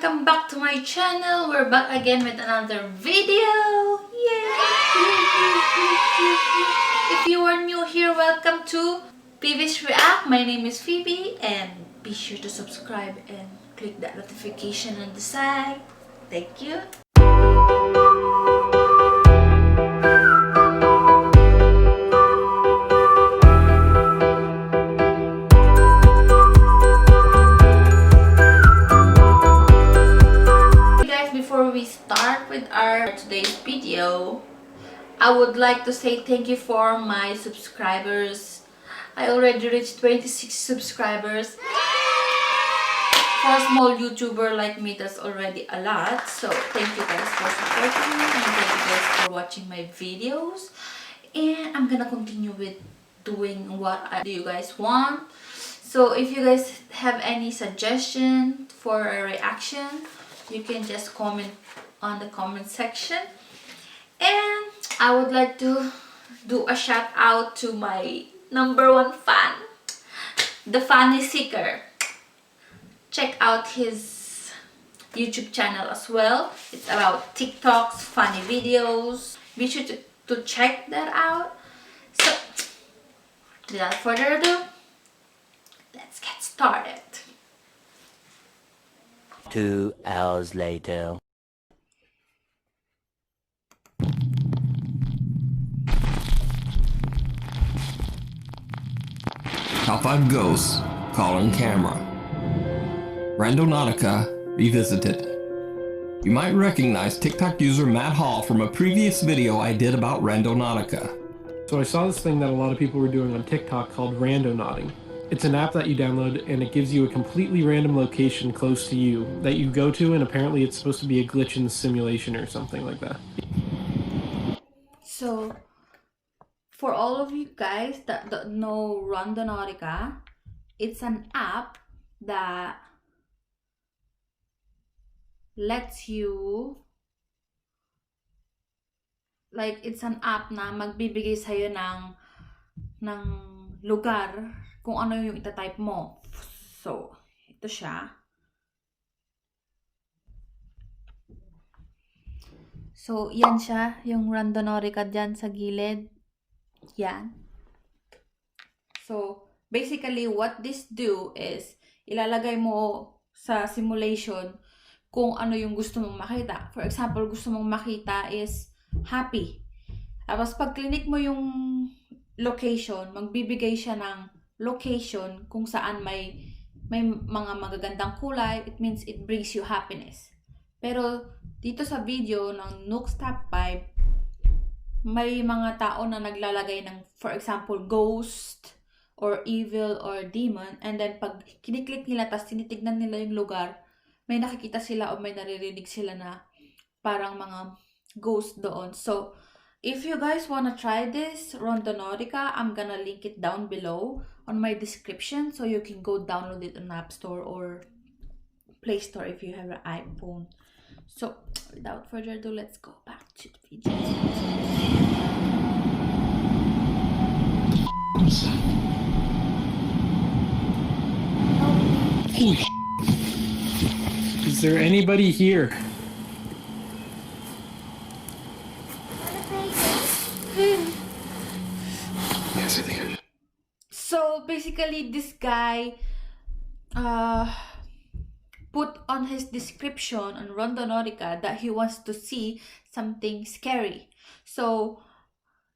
welcome back to my channel. We're back again with another video. Yay! If you are new here, welcome to Phoebe's React. My name is Phoebe and be sure to subscribe and click that notification on the side. Thank you. Before we start with our today's video, I would like to say thank you for my subscribers. I already reached 26 subscribers. For a small YouTuber like me, that's already a lot. So thank you guys for supporting me and thank you guys for watching my videos. And I'm gonna continue with doing what you guys want. So if you guys have any suggestion for a reaction, you can just comment on the comment section. And I would like to do a shout out to my #1 fan, the Funny Seeker. Check out his YouTube channel as well. It's about TikToks, funny videos. Be sure to check that out. So without further ado, let's get started. 2 hours later. Top 5 Ghosts, Calling Camera. Randonautica Revisited. You might recognize TikTok user Matt Hall from a previous video I did about Randonautica. So I saw this thing that a lot of people were doing on TikTok called randonauting. It's an app that you download and it gives you a completely random location close to you that you go to, and apparently it's supposed to be a glitch in the simulation or something like that. So for all of you guys that don't know Randonautica, it's an app that lets you, like, it's an app na magbibigay sa'yo ng lugar kung ano yung itatype mo. So, ito siya. So, yan siya, yung Randonautica dyan sa gilid. Yan. So, basically, what this do is, ilalagay mo sa simulation kung ano yung gusto mong makita. For example, gusto mong makita is happy. Tapos, pag click mo yung location, magbibigay siya ng location kung saan may mga magagandang kulay. It means it brings you happiness. Pero, dito sa video ng Nuke'S Top 5, may mga tao na naglalagay ng, for example, ghost, or evil, or demon. And then, pag kiniklik nila, tapos tinitignan nila yung lugar, may nakikita sila o may naririnig sila na parang mga ghost doon. So, if you guys wanna try this, Randonautica, I'm gonna link it down below on my description so you can go download it on App Store or Play Store if you have an iPhone. So, without further ado, let's go back to the video. Is there anybody here? So basically, this guy put on his description on Randonautica that he wants to see something scary. So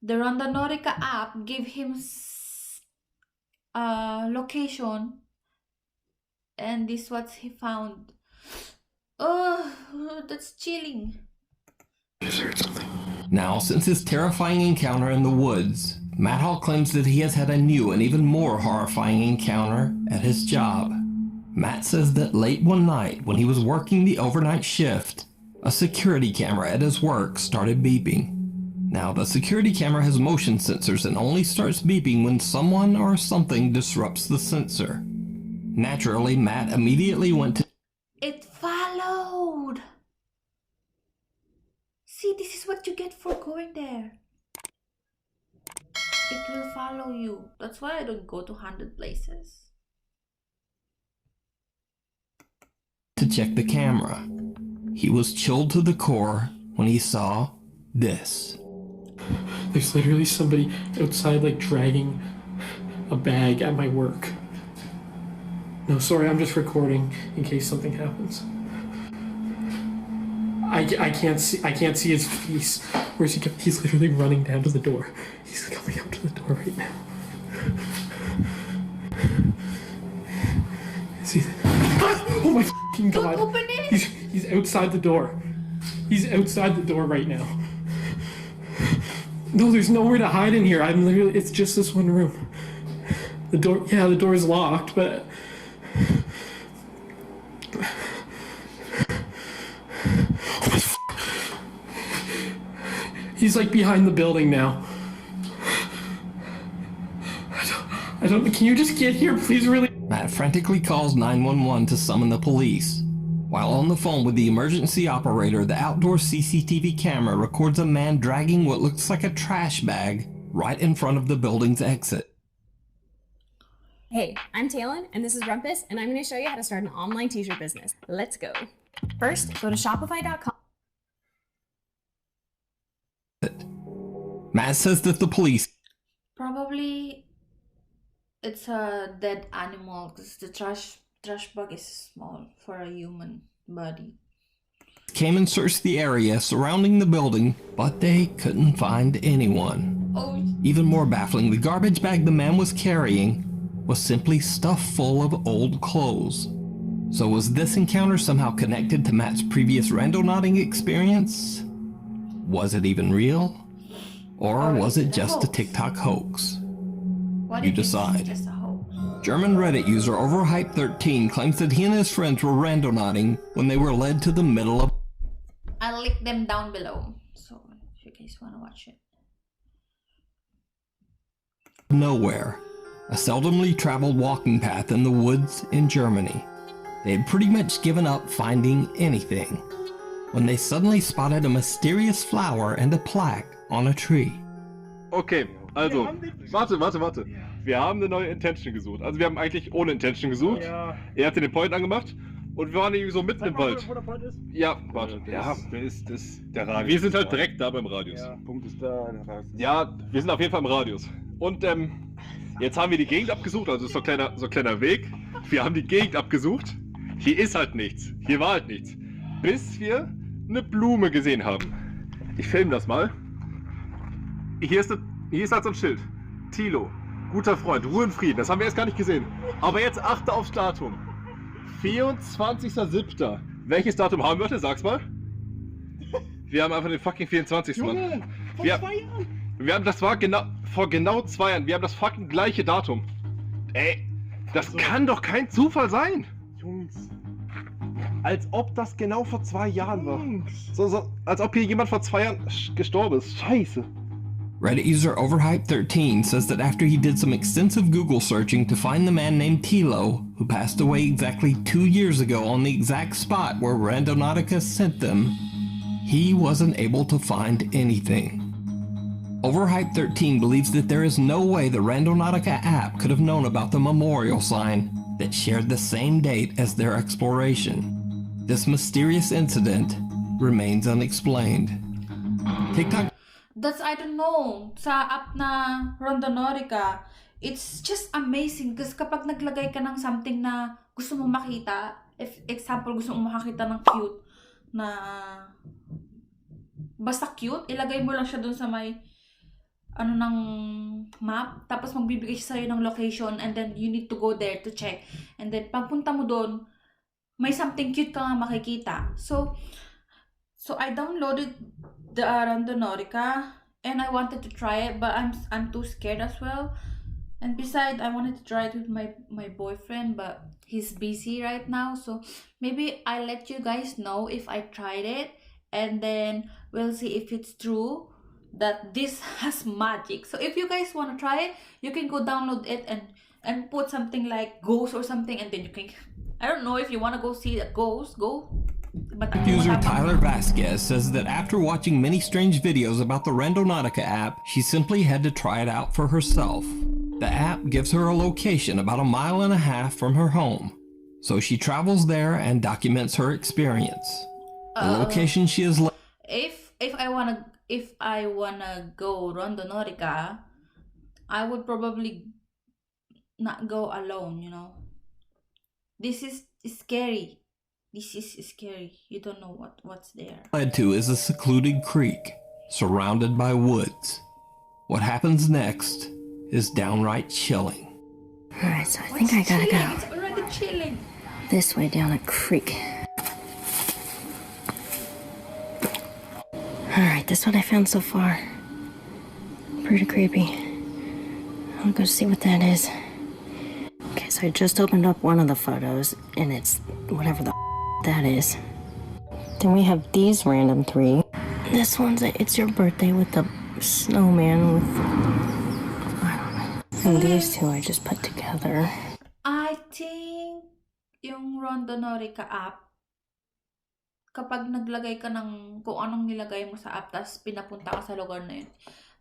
the Randonautica app gave him location, and this what he found. Oh, that's chilling. Now, since his terrifying encounter in the woods, Matt Hall claims that he has had a new and even more horrifying encounter at his job. Matt says that late one night, when he was working the overnight shift, a security camera at his work started beeping. Now, the security camera has motion sensors and only starts beeping when someone or something disrupts the sensor. Naturally, Matt immediately went to... It followed! See, this is what you get for going there. It will follow you. That's why I don't go to 100 places. check the camera. He was chilled to the core when he saw this. There's literally somebody outside, like, dragging a bag at my work. No, sorry, I'm just recording in case something happens. I can't see his face. Where's he going? He's literally running down to the door. He's coming up to the door right now. Is he? Oh my fucking god! Don't open it! He's outside the door. He's outside the door right now. No, there's nowhere to hide in here. I'm literally. It's just this one room. The door. Yeah, the door is locked, but. He's like behind the building now. I don't. Can you just get here, please? Really? Matt frantically calls 911 to summon the police. While on the phone with the emergency operator, the outdoor CCTV camera records a man dragging what looks like a trash bag right in front of the building's exit. Hey, I'm Talon, and this is Rumpus, and I'm going to show you how to start an online t-shirt business. Let's go. First, go to shopify.com. Matt says that the police Probably it's a dead animal because the trash bag is small for a human body. came and searched the area surrounding the building, but they couldn't find anyone. Oh, Even more baffling, the garbage bag the man was carrying was simply stuffed full of old clothes. So was this encounter somehow connected to Matt's previous randonauting experience? Was it even real? Or was it just a TikTok hoax? what You if it's decide. just a hoax? German Reddit user Overhype13 claims that he and his friends were randonauting when they were led to the middle of I'll link them down below, so if you guys want to watch it. nowhere, a seldomly traveled walking path in the woods in Germany. They had pretty much given up finding anything when they suddenly spotted a mysterious flower and a plaque on a tree. Okay, also, warte. Wir haben eine neue Intention gesucht. Also wir haben eigentlich ohne Intention gesucht. Ja. Er hatte den Point angemacht und wir waren irgendwie so mitten im Wald. Wo der Point ist? Ja, warte. Ja, Der ist der Radius. wir sind halt direkt da beim Radius. Ja, Punkt ist da, der Radius. Ja, wir sind auf jeden Fall im Radius. Und jetzt haben wir die Gegend abgesucht, also so ein kleiner Weg. Wir haben die Gegend abgesucht. Hier ist halt nichts. Hier war halt nichts. Bis wir eine Blume gesehen haben. Ich filme das mal. Hier ist halt so ein Schild. Thilo, guter Freund, Ruhe und Frieden. Das haben wir erst gar nicht gesehen. Aber jetzt achte aufs Datum. 24.07. Welches Datum haben wir heute? Sag's mal. Wir haben einfach den fucking 24. Junge, Mann. vor Wir- 2 Jahren. Das war vor genau 2 Jahren. Wir haben das fucking gleiche Datum. Ey, das Also- kann doch kein Zufall sein. Jungs. Als ob das genau vor 2 Jahren war. Jungs. So, als ob hier jemand vor 2 Jahren gestorben ist. Scheiße. Reddit user Overhype13 says that after he did some extensive Google searching to find the man named Thilo, who passed away exactly 2 years ago on the exact spot where Randonautica sent them, he wasn't able to find anything. Overhype13 believes that there is no way the Randonautica app could have known about the memorial sign that shared the same date as their exploration. This mysterious incident remains unexplained. TikTok That's, I don't know, sa app na Randonautica, it's just amazing kasi kapag naglagay ka ng something na gusto mong makita, if example gusto mong makakita ng cute na basta cute, ilagay mo lang siya dun sa may ng map, tapos magbibigay siya sa'yo ng location and then you need to go there to check. And then pagpunta mo dun, may something cute ka nga makikita. So I downloaded the Randonautica and I wanted to try it, but I'm too scared as well. And besides, I wanted to try it with my boyfriend, but he's busy right now. So maybe I'll let you guys know if I tried it, and then we'll see if it's true that this has magic. So if you guys want to try it, you can go download it and put something like ghost or something, and then you can, I don't know if you want to go see a ghost, go. But user Tyler Vasquez says that after watching many strange videos about the Randonautica app, she simply had to try it out for herself. The app gives her a location about 1.5 miles from her home. So she travels there and documents her experience. The location she is If I wanna go Randonautica, I would probably not go alone, you know. This is scary. This is scary. You don't know what's there. led to is a secluded creek surrounded by woods. What happens next is downright chilling. Alright, so I think I gotta go It's already chilling. this way down a creek. Alright, this is what I found so far. Pretty creepy. I'll go see what that is. Okay, so I just opened up one of the photos, and it's whatever the that is. Then we have these random three. This one's it's your birthday with the snowman with, I don't know. And these two I just put together. I think yung Randonautica app, kapag naglagay ka ng kung anong nilagay mo sa app, tapos pinapunta ka sa lugar na yun,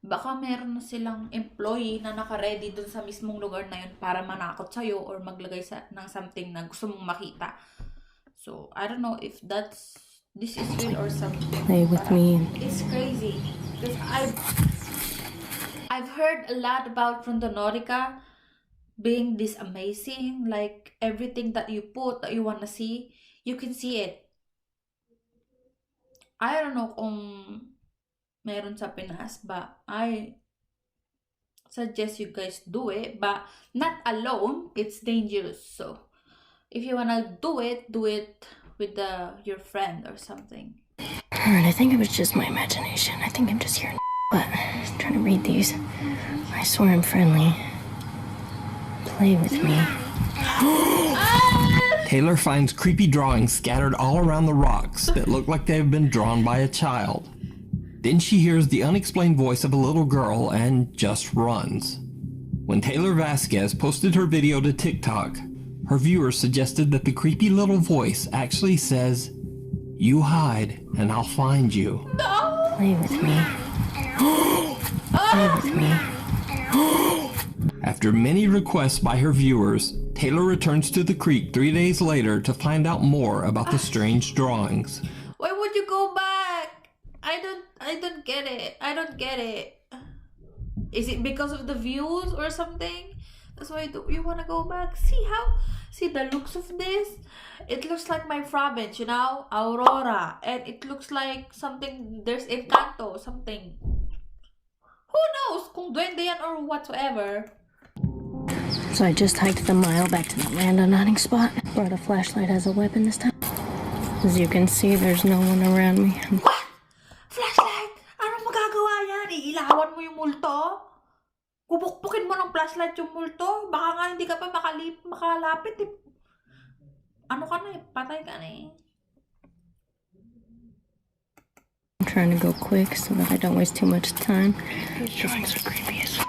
baka meron na silang employee na naka-ready dun sa mismong lugar na yun para manakot sa'yo or maglagay ng something na gusto mong makita. So, I don't know if this is real or something. Play with me. It's crazy. Because I've heard a lot about Randonautica being this amazing. Like, everything that you put, that you wanna see, you can see it. I don't know kung meron sa Pinas, but I suggest you guys do it, but not alone. It's dangerous. So if you wanna do it with your friend or something. Alright, I think it was just my imagination. I think I'm just hearing but I'm just trying to read these. I swear I'm friendly. Play with me. Taylor finds creepy drawings scattered all around the rocks that look like they have been drawn by a child. Then she hears the unexplained voice of a little girl and just runs. When Taylor Vasquez posted her video to TikTok, her viewers suggested that the creepy little voice actually says, "You hide and I'll find you." Play with me. Play with me. After many requests by her viewers, Taylor returns to the creek 3 days later to find out more about the strange drawings. Why would you go back? I don't get it. I don't get it. Is it because of the views or something? That's why you wanna go back. See the looks of this? It looks like my province, you know, Aurora, and it looks like something. There's Encanto, something. Who knows? Kung duende yan or whatsoever. So I just hiked the mile back to the randonauting spot. Brought a flashlight as a weapon this time. As you can see, there's no one around me. What? Flashlight? Anong magagawa yan? Iilawan mo yung multo? Pupukpukin mo ng flashlight yung multo? Baka nga hindi ka pa makalapit eh. Ano ka na eh? Patay ka na eh. I'm trying to go quick so that I don't waste too much time. These drawings are creepy as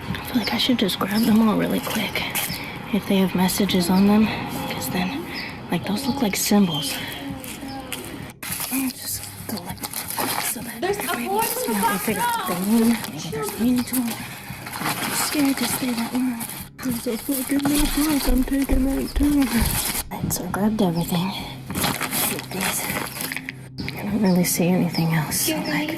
I feel like I should just grab them all really quick. If they have messages on them, because then, like, those look like symbols. I'll just go like so that There's a voice in the I figure out what they mean. Maybe there's meaning to them. I'm too scared to stay that long. There's a fucking notebook. I'm taking that too. Right, so I grabbed everything. Keep these. I don't really see anything else. So like,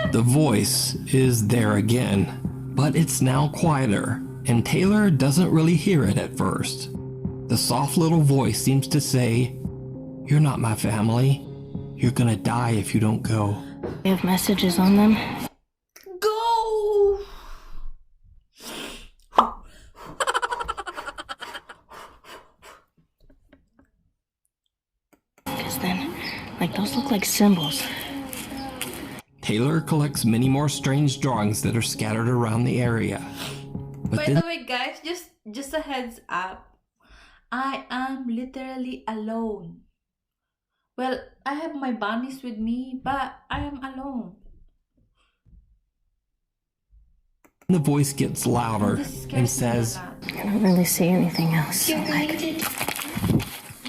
The voice is there again, but it's now quieter, and Taylor doesn't really hear it at first. The soft little voice seems to say, "You're not my family. You're gonna die if you don't go." they have messages on them. Go! Because then, like, those look like symbols. Taylor collects many more strange drawings that are scattered around the area. But By then the way, guys, just a heads up. I am literally alone. Well, I have my bunnies with me, but I am alone. the voice gets louder This scares me and a says, lot. I don't really see anything else. So like,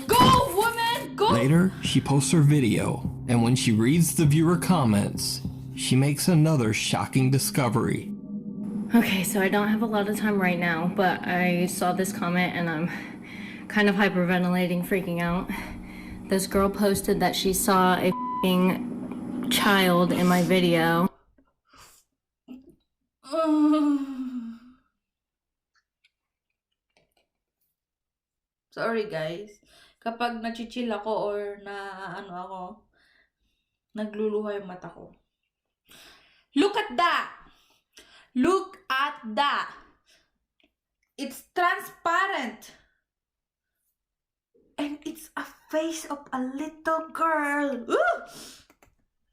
Go, woman! Go! Later, she posts her video, and when she reads the viewer comments, she makes another shocking discovery. Okay, so I don't have a lot of time right now, but I saw this comment and I'm kind of hyperventilating, freaking out. This girl posted that she saw a f***ing child in my video. Sorry guys. Kapag nachichill ako or na ano ako, nagluluha yung mata ko. Look at that! Look at that! It's transparent! And it's a face of a little girl! Ooh!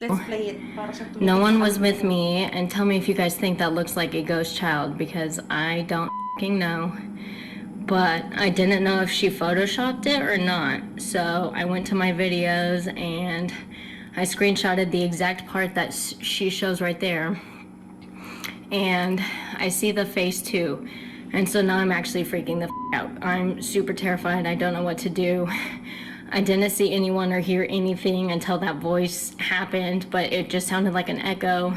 Let's play it. Para sa No one was with me, and tell me if you guys think that looks like a ghost child, because I don't f***ing know. But I didn't know if she photoshopped it or not, so I went to my videos and I screenshotted the exact part that she shows right there. And I see the face too. And so now I'm actually freaking the f*** out. I'm super terrified. I don't know what to do. I didn't see anyone or hear anything until that voice happened, but it just sounded like an echo.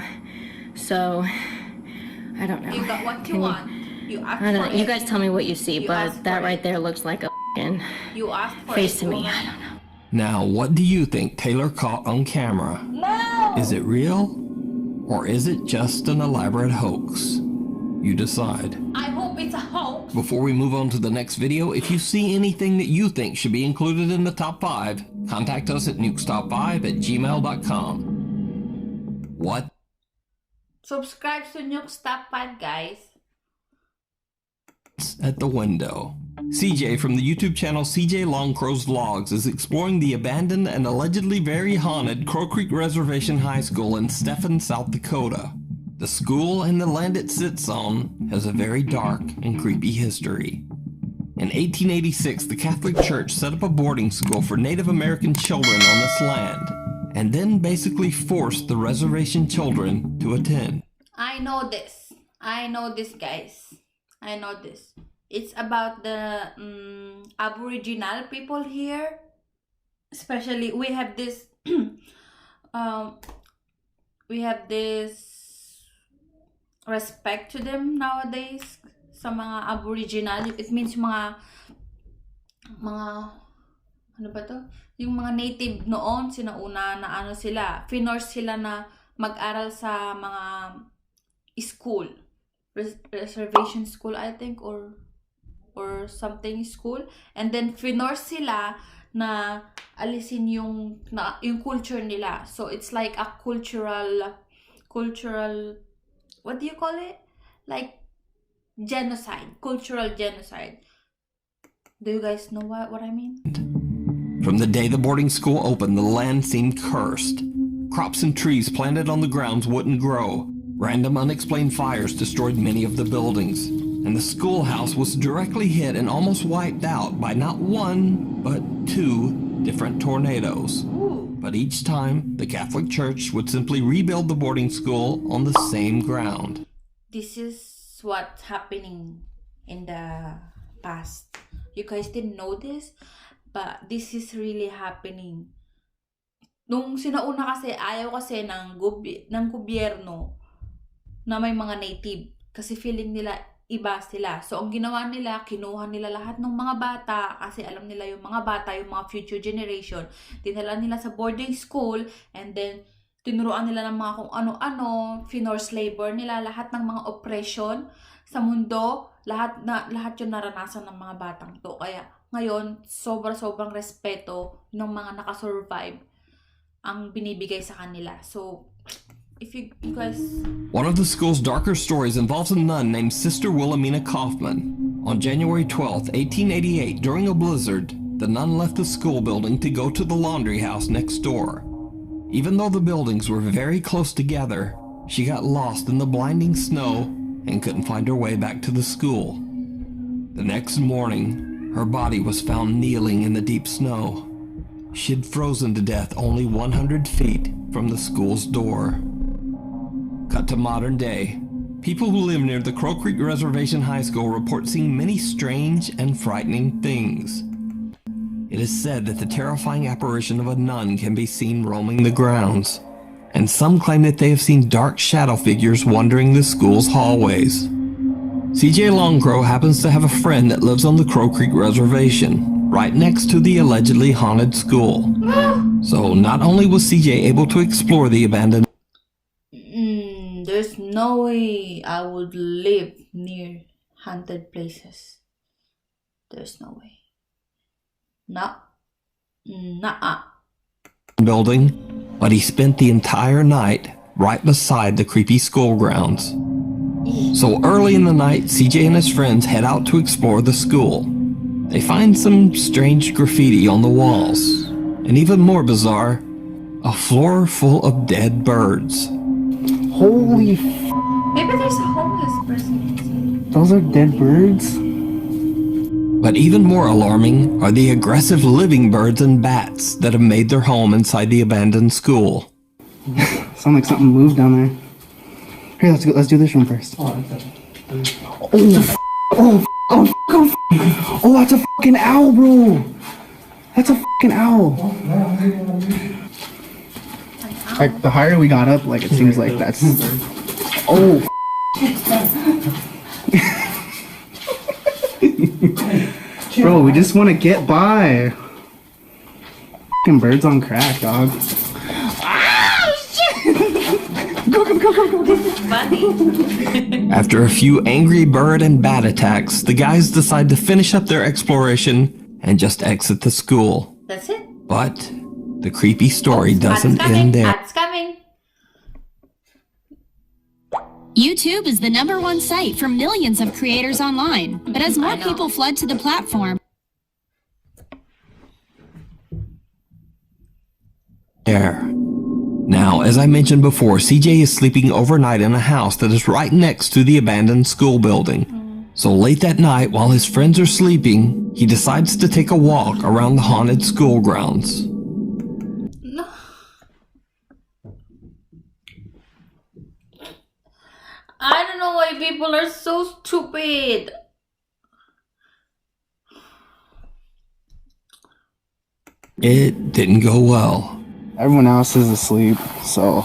So, I don't know. You got what you want. You asked I don't for know. You it. guys tell me what you see, You but asked that for right it. there looks like a f***ing You asked for face it, to me. woman. I don't know. Now, what do you think Taylor caught on camera? No! Is it real? Or is it just an elaborate hoax? You decide. I hope it's a hoax. Before we move on to the next video, if you see anything that you think should be included in the top 5, contact us at nukestop5@gmail.com. What? Subscribe to Nuke's Top 5, guys. At the window. CJ from the YouTube channel CJ Longcrow's Vlogs is exploring the abandoned and allegedly very haunted Crow Creek Reservation High School in Stephan, South Dakota. The school and the land it sits on has a very dark and creepy history. In 1886, the Catholic Church set up a boarding school for Native American children on this land, and then basically forced the reservation children to attend. I know this. I know this, guys. I know this. It's about the Aboriginal people here. Especially, we have this respect to them nowadays. Sa mga Aboriginal, it means mga ano ba to? Yung mga native noon, sinauna na ano sila, finorce sila na mag-aral sa mga school. Reservation school, I think, or something school, and then finorce sila na alisin yung culture nila. So it's like a cultural what do you call it? Like genocide, cultural genocide. Do you guys know what I mean? From the day the boarding school opened, the land seemed cursed. Crops and trees planted on the grounds wouldn't grow. Random unexplained fires destroyed many of the buildings, and the schoolhouse was directly hit and almost wiped out by not one, but 2 different tornadoes. Ooh. But each time, the Catholic Church would simply rebuild the boarding school on the same ground. This is what's happening in the past. You guys didn't know this, but this is really happening. Nung sinauna kasi, ayaw kasi ng gobyerno na may mga native. Kasi feeling nila iba sila. So, ang ginawa nila, kinuha nila lahat ng mga bata kasi alam nila yung mga bata, yung mga future generation. Dinala nila sa boarding school and then tinuruan nila ng mga kung ano-ano, finorce labor nila, lahat ng mga oppression sa mundo, lahat yung naranasan ng mga batang to. Kaya ngayon, sobrang respeto ng mga nakasurvive ang binibigay sa kanila. So, if you guys... One of the school's darker stories involves a nun named Sister Wilhelmina Kaufman. On January 12, 1888, during a blizzard, the nun left the school building to go to the laundry house next door. Even though the buildings were very close together, she got lost in the blinding snow and couldn't find her way back to the school. The next morning, her body was found kneeling in the deep snow. She'd frozen to death only 100 feet from the school's door. Cut to modern day. People who live near the Crow Creek Reservation High School report seeing many strange and frightening things. It is said that the terrifying apparition of a nun can be seen roaming the grounds, and some claim that they have seen dark shadow figures wandering the school's hallways. CJ Longcrow happens to have a friend that lives on the Crow Creek Reservation, right next to the allegedly haunted school. So not only was CJ able to explore the abandoned... There's no way I would live near haunted places. There's no way. Nuh-uh. building, but he spent the entire night right beside the creepy school grounds. So early in the night, CJ and his friends head out to explore the school. They find some strange graffiti on the walls, and even more bizarre, a floor full of dead birds. Holy f***. Maybe there's a homeless person inside. Those are dead birds? But even more alarming are the aggressive living birds and bats that have made their home inside the abandoned school. Sound like something moved down there. Here, let's do this one first. Oh, that's a fucking owl, bro. That's a fucking owl. Like, the higher we got up, like, it seems like that's... Oh, bro, we just want to get by. Fucking birds on crack, dog. After a few angry bird and bat attacks, the guys decide to finish up their exploration and just exit the school. That's it. But the creepy story doesn't end there. That's coming. YouTube is the #1 site for millions of creators online, but as more people flood to the platform, Now, as I mentioned before, CJ is sleeping overnight in a house that is right next to the abandoned school building. So late that night, while his friends are sleeping, he decides to take a walk around the haunted school grounds. No. I don't know why people are so stupid. It didn't go well. everyone else is asleep, so...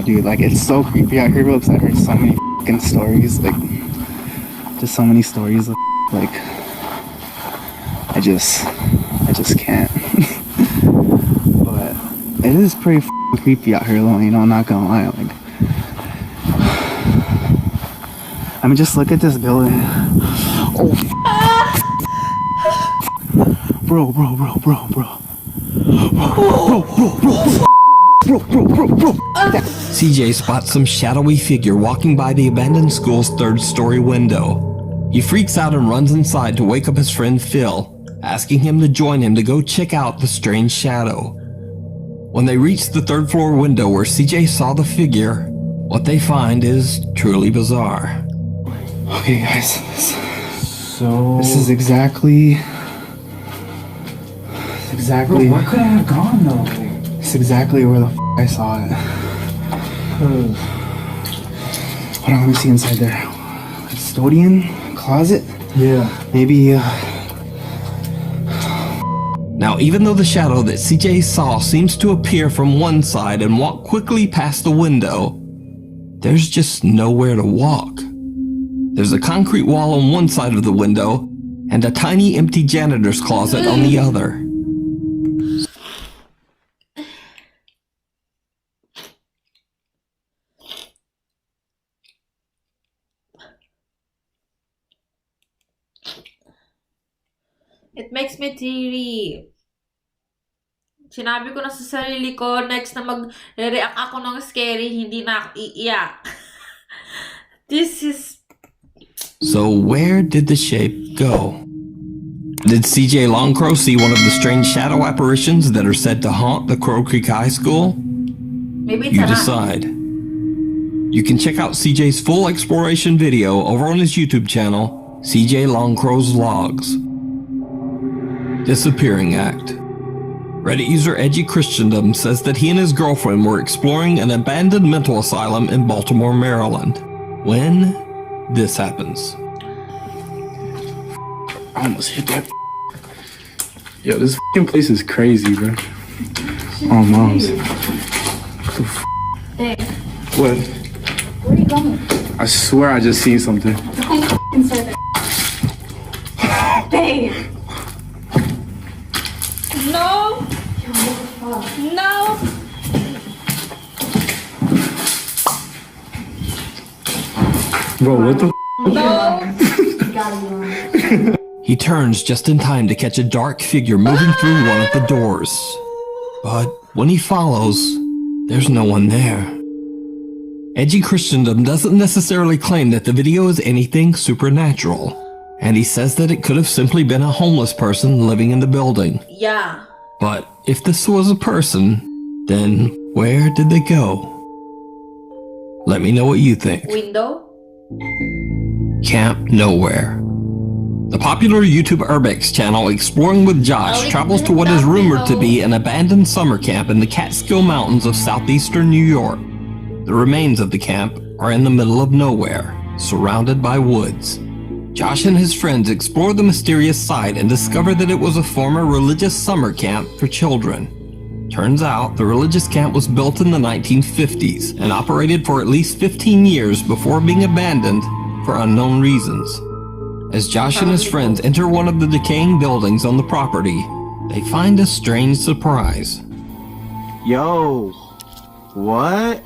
dude, like, it's so creepy out here, bro, because I heard so many fucking stories, like, just so many stories of, like, I just can't. But it is pretty fucking creepy out here, though, you know, I'm not gonna lie, like, I mean, just look at this building. Oh, bro. CJ spots some shadowy figure walking by the abandoned school's third-story window. He freaks out and runs inside to wake up his friend Phil, asking him to join him to go check out the strange shadow. When they reach the third-floor window where CJ saw the figure, what they find is truly bizarre. Okay, guys, so this is exactly. Bro, where could I have gone though? It's exactly where the I saw it. Hold on, let me see inside there. Custodian closet. Yeah. Maybe. Now, even though the shadow that CJ saw seems to appear from one side and walk quickly past the window, there's just nowhere to walk. There's a concrete wall on one side of the window and a tiny empty janitor's closet on the other. It makes me teary. Sinabi ko na sa sarili ko, next na mag-react ako ng scary, hindi na ako iiyak. This is... So where did the shape go? Did CJ Longcrow see one of the strange shadow apparitions that are said to haunt the Crow Creek High School? Maybe it's You a decide. You can check out CJ's full exploration video over on his YouTube channel, CJ Longcrow's Logs. Disappearing Act. Reddit user Edgy Christendom says that he and his girlfriend were exploring an abandoned mental asylum in Baltimore, Maryland, when this happens. I almost hit that. Yo, this fucking place is crazy, bro. Oh, moms. Hey, What? Where are you going? I swear I just seen something. Babe. No. No. Bro, what the No. He turns just in time to catch a dark figure moving through one of the doors. But when he follows, there's no one there. Edgy Christendom doesn't necessarily claim that the video is anything supernatural, and he says that it could have simply been a homeless person living in the building. Yeah. But if this was a person, then where did they go? Let me know what you think. Window. Camp Nowhere. The popular YouTube Urbex channel Exploring with Josh travels to what is rumored to be an abandoned summer camp in the Catskill Mountains of southeastern New York. The remains of the camp are in the middle of nowhere, surrounded by woods. Josh and his friends explore the mysterious site and discover that it was a former religious summer camp for children. Turns out the religious camp was built in the 1950s and operated for at least 15 years before being abandoned for unknown reasons. As Josh and his friends enter one of the decaying buildings on the property, they find a strange surprise. Yo, what?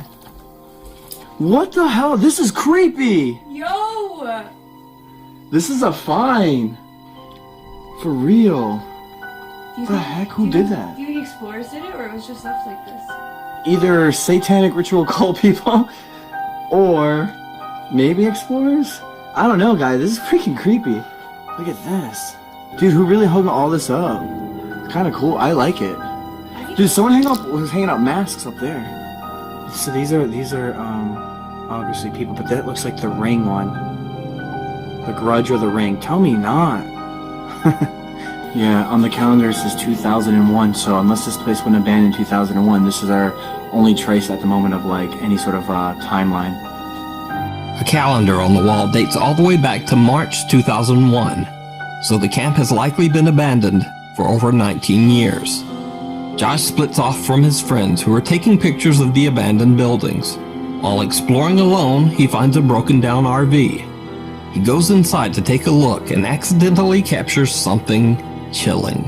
What the hell? This is creepy! Yo. This is a fine. For real. What the heck? Who did that? Do you think explorers did it, or it was just left like this? Either satanic ritual cult people, or maybe explorers? I don't know, guys. This is freaking creepy. Look at this. Dude, who really hung all this up? It's kind of cool. I like it. Dude, someone was hanging out masks up there. So these are obviously people, but that looks like the Ring one. The Grudge or the Ring. Tell me not. Yeah, on the calendar it says 2001, so unless this place went abandoned in 2001, this is our only trace at the moment of like any sort of timeline. A calendar on the wall dates all the way back to March 2001, so the camp has likely been abandoned for over 19 years. Josh splits off from his friends who are taking pictures of the abandoned buildings. While exploring alone, he finds a broken down RV. He goes inside to take a look and accidentally captures something chilling.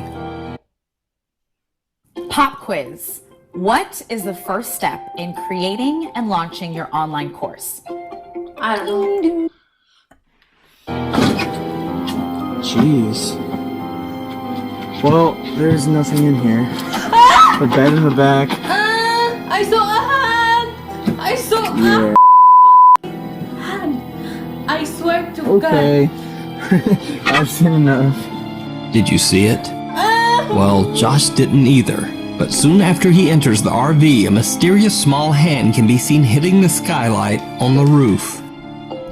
Pop quiz. What is the first step in creating and launching your online course? I don't know. Jeez. Well, there's nothing in here. The bed in the back. I saw a hand. I saw Yeah. a hand. I swear to Okay. I've seen enough. Did you see it? Well, Josh didn't either. But soon after he enters the RV, a mysterious small hand can be seen hitting the skylight on the roof.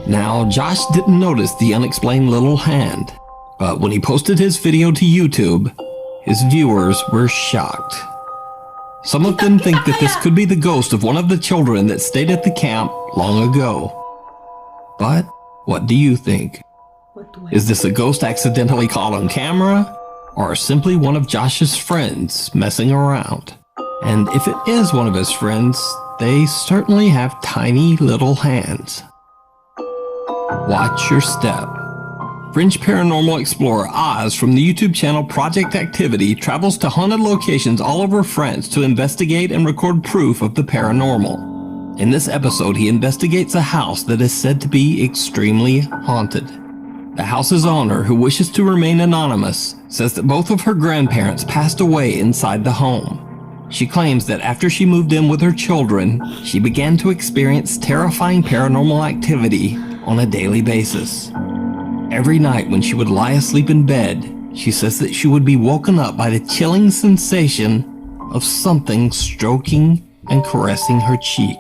Now, Josh didn't notice the unexplained little hand, but when he posted his video to YouTube, his viewers were shocked. Some of them think that this could be the ghost of one of the children that stayed at the camp long ago. But what do you think? Is this a ghost accidentally caught on camera, or simply one of Josh's friends messing around? And if it is one of his friends, they certainly have tiny little hands. Watch your step. French paranormal explorer Oz from the YouTube channel Project Activity travels to haunted locations all over France to investigate and record proof of the paranormal. In this episode, he investigates a house that is said to be extremely haunted. The house's owner, who wishes to remain anonymous, says that both of her grandparents passed away inside the home. She claims that after she moved in with her children, she began to experience terrifying paranormal activity on a daily basis. Every night when she would lie asleep in bed, she says that she would be woken up by the chilling sensation of something stroking and caressing her cheek.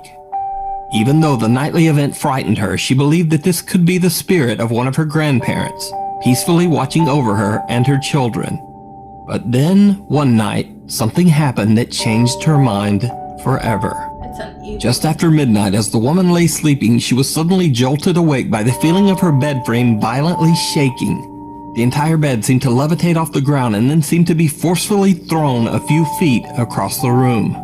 Even though the nightly event frightened her, she believed that this could be the spirit of one of her grandparents, peacefully watching over her and her children. But then, one night, something happened that changed her mind forever. Just after midnight, as the woman lay sleeping, she was suddenly jolted awake by the feeling of her bed frame violently shaking. The entire bed seemed to levitate off the ground and then seemed to be forcefully thrown a few feet across the room.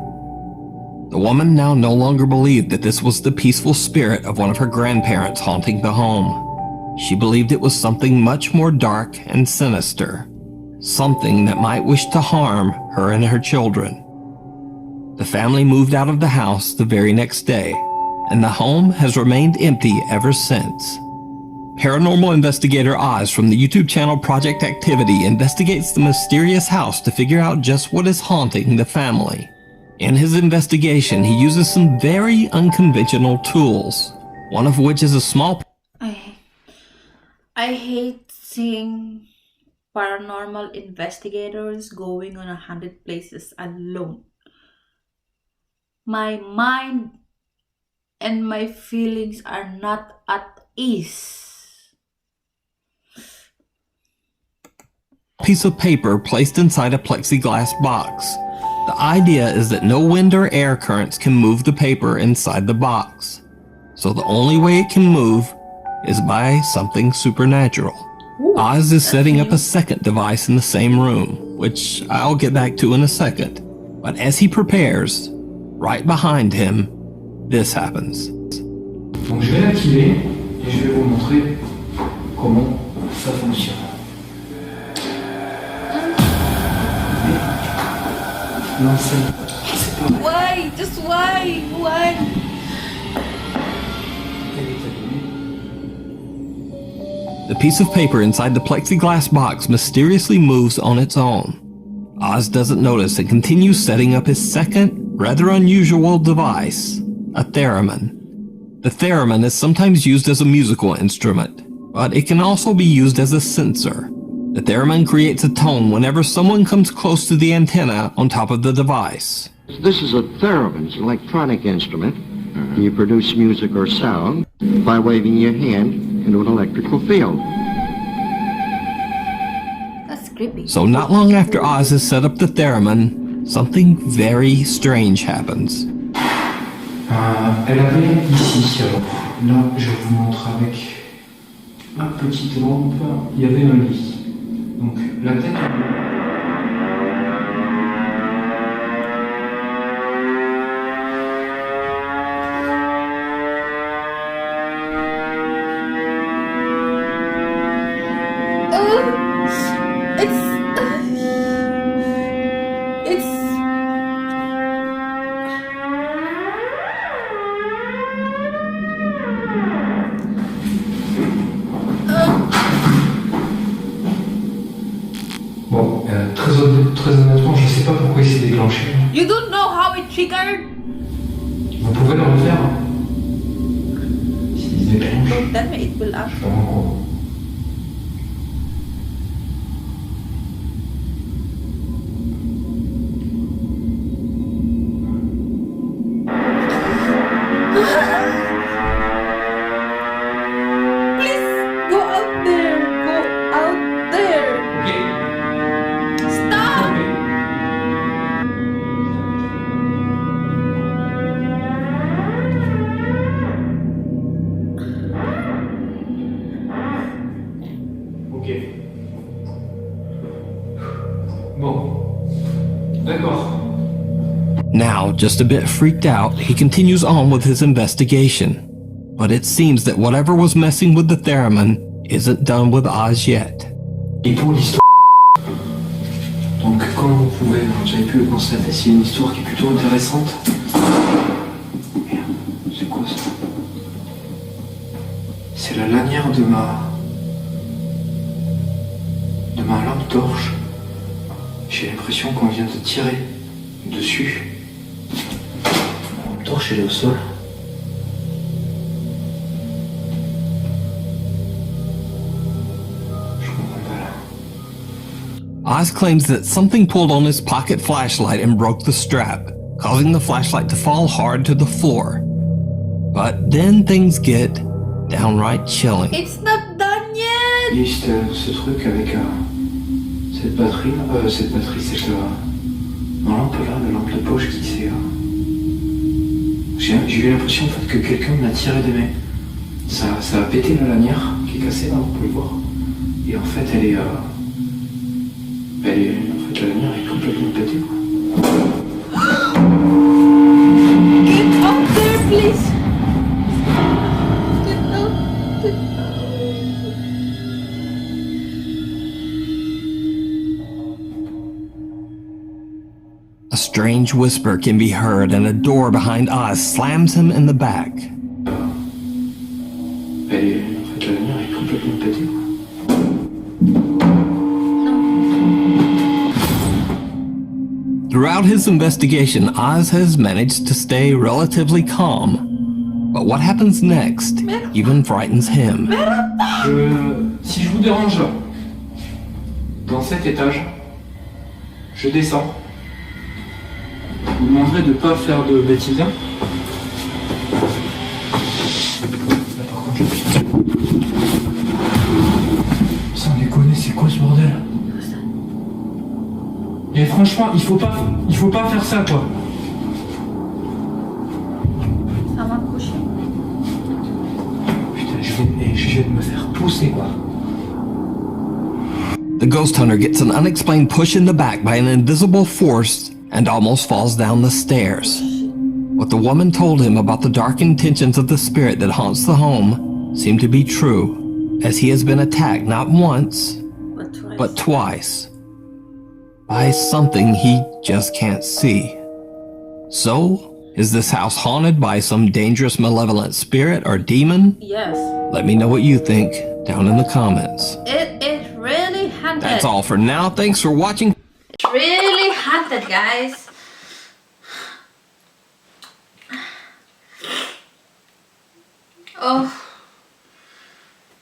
The woman now no longer believed that this was the peaceful spirit of one of her grandparents haunting the home. She believed it was something much more dark and sinister, something that might wish to harm her and her children. The family moved out of the house the very next day, and the home has remained empty ever since. Paranormal investigator Oz from the YouTube channel Project Activity investigates the mysterious house to figure out just what is haunting the family. In his investigation, he uses some very unconventional tools, one of which is a small... I hate seeing paranormal investigators going on 100 places alone. My mind and my feelings are not at ease. Piece of paper placed inside a plexiglass box. The idea is that no wind or air currents can move the paper inside the box. So the only way it can move is by something supernatural. Oz is setting up a second device in the same room, which I'll get back to in a second. But as he prepares, right behind him, this happens. Donc je vais l'activer et je vais vous montrer comment ça fonctionne. Non, c'est pas... Why? Just why? Why? The piece of paper inside the plexiglass box mysteriously moves on its own. Oz doesn't notice and continues setting up his second, rather unusual device, a theremin. The theremin is sometimes used as a musical instrument, but it can also be used as a sensor. The theremin creates a tone whenever someone comes close to the antenna on top of the device. This is a theremin, it's an electronic instrument. You produce music or sound by waving your hand into an electrical field. That's creepy. So not long after Oz has set up the theremin, something very strange happens. Elle avait ici, alors là je vous montre avec ma petite lampe, il y avait un lit. Donc la tête... Bon, très honnêtement, je sais pas pourquoi il s'est déclenché. You don't know how it triggered? Vous pouvez le refaire s'il se déclenche. Don't tell me it will up. Je suis pas au courant. Now, just a bit freaked out, he continues on with his investigation. But it seems that whatever was messing with the theremin isn't done with Oz yet. Et pour l'histoire, donc comme vous pouvez, j'avais pu le constater, c'est une histoire qui est plutôt intéressante. Merde, c'est quoi ça? C'est la lanière de ma lampe torche. J'ai l'impression qu'on vient de tirer dessus. La lampe torche, elle est au sol. Oz claims that something pulled on his pocket flashlight and broke the strap, causing the flashlight to fall hard to the floor. But then things get downright chilling. It's not done yet! Il y a ce truc avec cette batterie, cette lampe là, la lampe de poche qui s'est... J'ai eu l'impression en fait que quelqu'un m'a tiré des mains. Ça a pété la lanière qui est cassée là, vous pouvez le voir. Et en fait elle est... en fait la lanière est complètement pétée quoi. strange whisper can be heard and a door behind Oz slams him in the back. Throughout his investigation, Oz has managed to stay relatively calm. But what happens next even frightens him. Si je vous dérange dans cet étage, je descends. Vous me demanderez de ne pas faire de bêtises. Sans déconner, c'est quoi ce bordel? Et franchement, il faut pas faire ça, quoi. Putain, je vais me faire pousser, quoi. The ghost hunter gets an unexplained push in the back by an invisible force and almost falls down the stairs. What the woman told him about the dark intentions of the spirit that haunts the home seemed to be true, as he has been attacked not once, but twice, by something he just can't see. So, is this house haunted by some dangerous malevolent spirit or demon? Yes. Let me know what you think down in the comments. It is really haunted. That's all for now. Thanks for watching. It's really haunted, guys. Oh,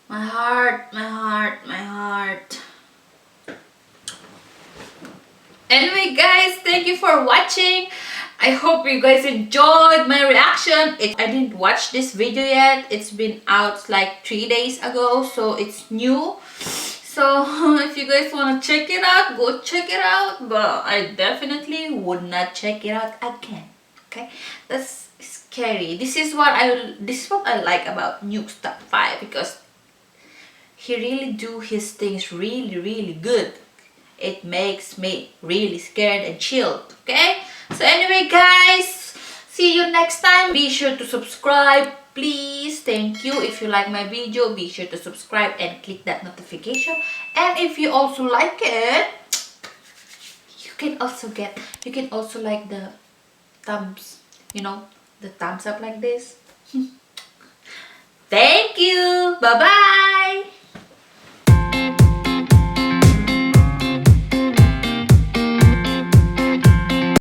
my heart, my heart, my heart. Anyway, guys, thank you for watching. I hope you guys enjoyed my reaction. I didn't watch this video yet. It's been out like 3 days ago, so it's new. So if you guys want to check it out, go check it out. But I definitely would not check it out again. Okay, that's scary. This is what I like about Nuke's Top 5, because he really do his things really good. It makes me really scared and chilled. Okay, so anyway, guys, see you next time. Be sure to subscribe, please. Thank you. If you like my video, be sure to subscribe and click that notification. And if you also like it, you can also like the thumbs, the thumbs up like this. Thank you. Bye bye.